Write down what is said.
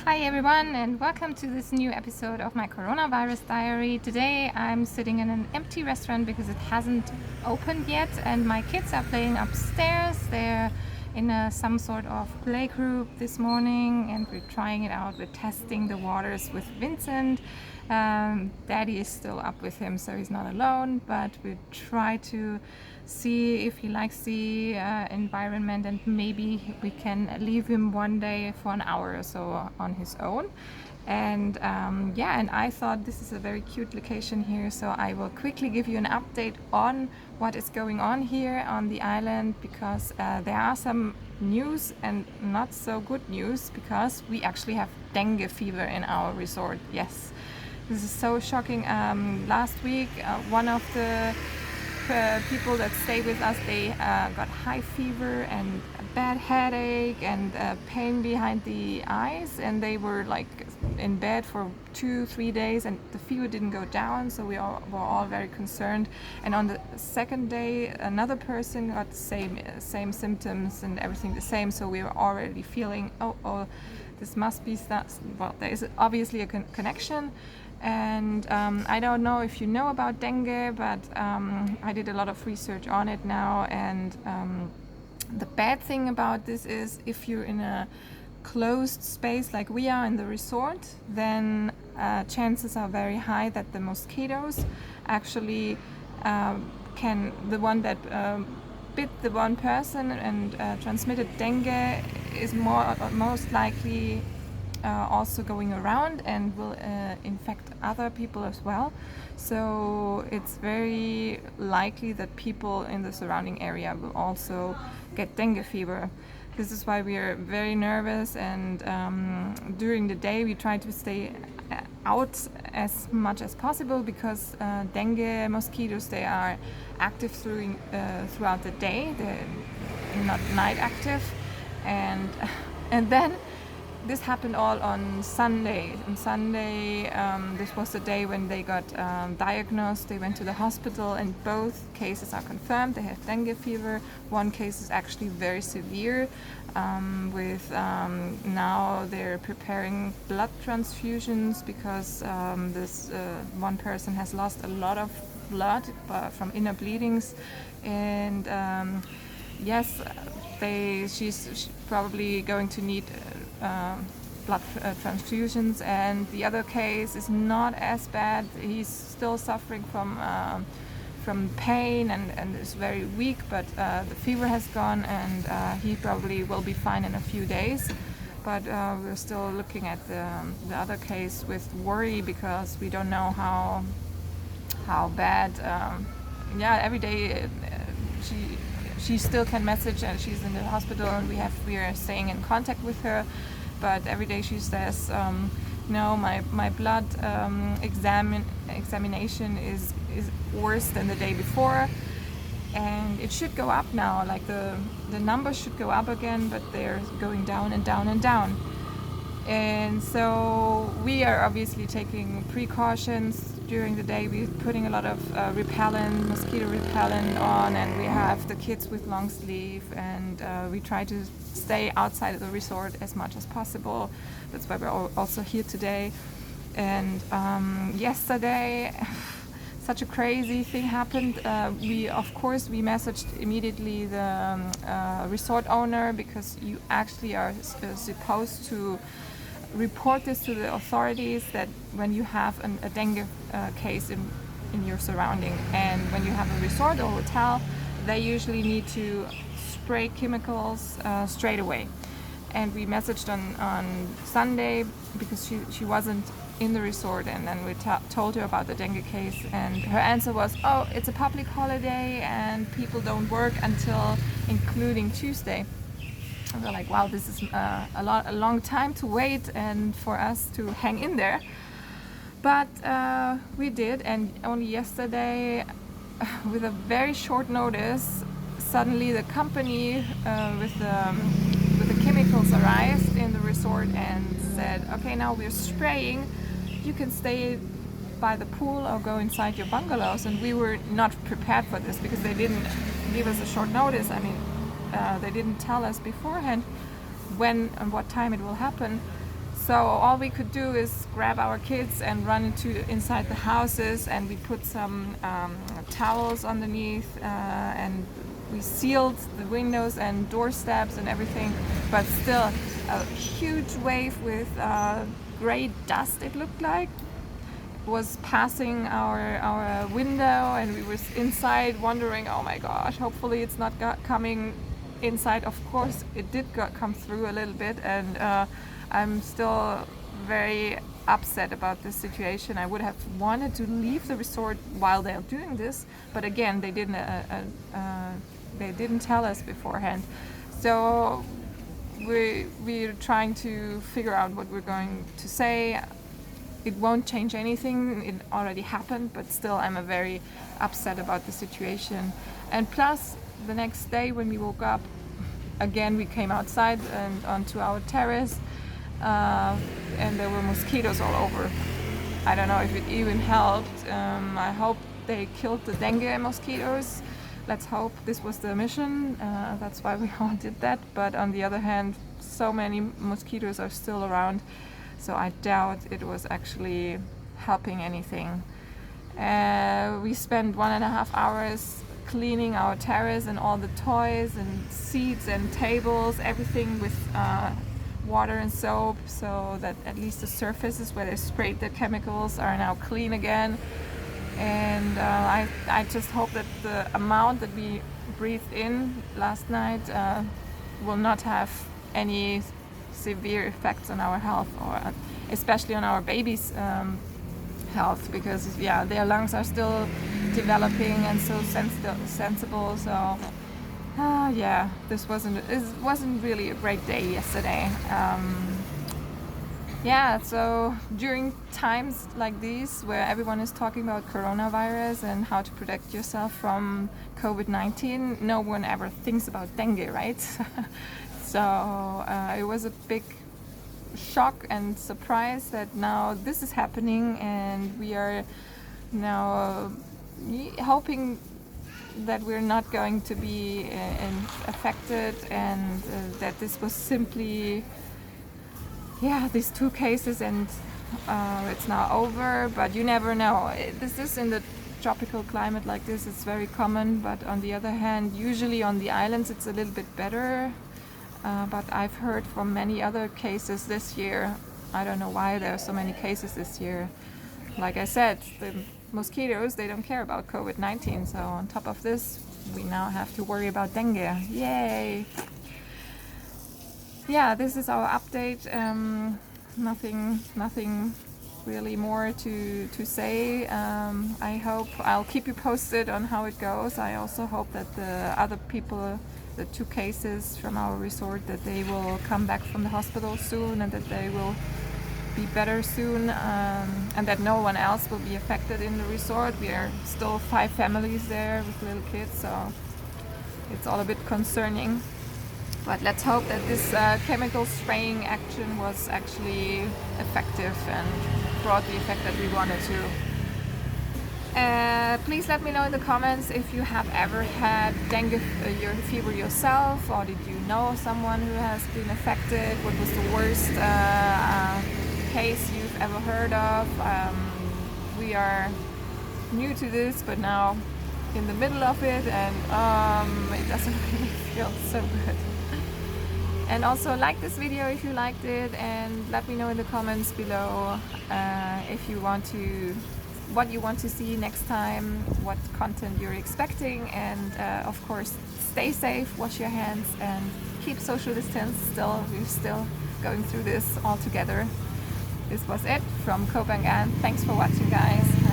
Hi everyone, and welcome to this new episode of my coronavirus diary. Today I'm sitting in an empty restaurant because it hasn't opened yet, and my kids are playing upstairs. They're in some sort of play group this morning, and we're trying it out. We're testing the waters with Vincent. Daddy is still up with him, so he's not alone, but we try to see if he likes the environment, and maybe we can leave him one day for an hour or so on his own. And and I thought this is a very cute location here, so I will quickly give you an update on what is going on here on the island, because there are some news and not so good news, because we actually have dengue fever in our resort. Yes, this is so shocking. Last week, one of the people that stay with us, they got high fever and a bad headache and pain behind the eyes, and they were like in bed for 2-3 days, and the fever didn't go down, so we all were all very concerned. And on the second day, another person got the same symptoms and everything the same, so we were already feeling, oh, this must be well, there is obviously a connection. And I don't know if you know about dengue, but I did a lot of research on it now, and the bad thing about this is if you're in a closed space like we are in the resort, then chances are very high that the mosquitoes actually the one that bit the one person and transmitted dengue is most likely also going around and will infect other people as well. So it's very likely that people in the surrounding area will also get dengue fever. This is why we are very nervous, and during the day we try to stay out as much as possible, because dengue mosquitoes, they are active throughout the day. They're not night active, and then this happened all on Sunday. On Sunday, this was the day when they got diagnosed. They went to the hospital, and both cases are confirmed. They have dengue fever. One case is actually very severe. Now they're preparing blood transfusions, because this one person has lost a lot of blood from inner bleedings, and yes, she's probably going to need blood transfusions. And the other case is not as bad. He's still suffering from pain and is very weak, but the fever has gone, and he probably will be fine in a few days. But we're still looking at the other case with worry, because we don't know how bad. Every day she still can message, and she's in the hospital, and we are staying in contact with her. But every day she says, no, my blood examination is worse than the day before, and it should go up now. Like the numbers should go up again, but they're going down and down and down. And so we are obviously taking precautions during the day. We're putting a lot of mosquito repellent on, and we have the kids with long sleeve, and we try to stay outside of the resort as much as possible. That's why we're also here today. And yesterday, such a crazy thing happened. We messaged immediately the resort owner, because you actually are supposed to report this to the authorities, that when you have a dengue case in your surrounding, and when you have a resort or hotel, they usually need to spray chemicals straight away. And we messaged on Sunday, because she wasn't in the resort, and then we told her about the dengue case, and her answer was, oh, it's a public holiday and people don't work until including Tuesday. And we're like, wow, this is a long time to wait and for us to hang in there. But we did, and only yesterday, with a very short notice, suddenly the company with the chemicals arrived in the resort and said, okay, now we're spraying. You can stay by the pool or go inside your bungalows. And we were not prepared for this, because they didn't give us a short notice. I mean, they didn't tell us beforehand when and what time it will happen. So all we could do is grab our kids and run inside the houses, and we put some towels underneath, and we sealed the windows and doorsteps and everything. But still, a huge wave with gray dust, it looked like, was passing our window, and we were inside wondering, oh my gosh, hopefully it's not coming inside. Of course it did come through a little bit, and I'm still very upset about this situation. I would have wanted to leave the resort while they're doing this, but again, they didn't tell us beforehand. So we're trying to figure out what we're going to say. It won't change anything, it already happened, but still I'm very upset about the situation. And plus, the next day when we woke up, again we came outside and onto our terrace, and there were mosquitoes all over. I don't know if it even helped. I hope they killed the dengue mosquitoes. Let's hope this was the mission. That's why we all did that. But on the other hand, so many mosquitoes are still around, so I doubt it was actually helping anything. We spent 1.5 hours cleaning our terrace and all the toys and seats and tables, everything with water and soap, so that at least the surfaces where they sprayed the chemicals are now clean again. And I just hope that the amount that we breathed in last night will not have any severe effects on our health, or especially on our babies' health, because their lungs are still developing and so sensible. So this wasn't really a great day yesterday. So during times like these where everyone is talking about coronavirus and how to protect yourself from COVID-19, no one ever thinks about dengue, right? So it was a big shock and surprise that now this is happening, and we are now hoping that we're not going to be affected, and that this was simply these 2 cases, and it's now over. But you never know. This is in the tropical climate like this, it's very common. But on the other hand, usually on the islands it's a little bit better. But I've heard from many other cases this year. I don't know why there are so many cases this year. Like I said, the mosquitoes, they don't care about COVID-19. So on top of this, we now have to worry about dengue. Yay! This is our update. Nothing really more to say. I hope I'll keep you posted on how it goes. I also hope that the other people, the 2 cases from our resort, that they will come back from the hospital soon, and that they will be better soon, and that no one else will be affected in the resort. We are still 5 families there with little kids, so it's all a bit concerning. But let's hope that this chemical spraying action was actually effective and brought the effect that we wanted to. Please let me know in the comments if you have ever had dengue fever yourself, or did you know someone who has been affected? What was the worst case you've ever heard of? We are new to this, but now in the middle of it, and it doesn't really feel so good. And also like this video if you liked it, and let me know in the comments below if you want to, what you want to see next time, what content you're expecting, and of course stay safe, wash your hands, and keep social distance. We're still going through this all together. This was it from Copenhagen. Thanks for watching, guys.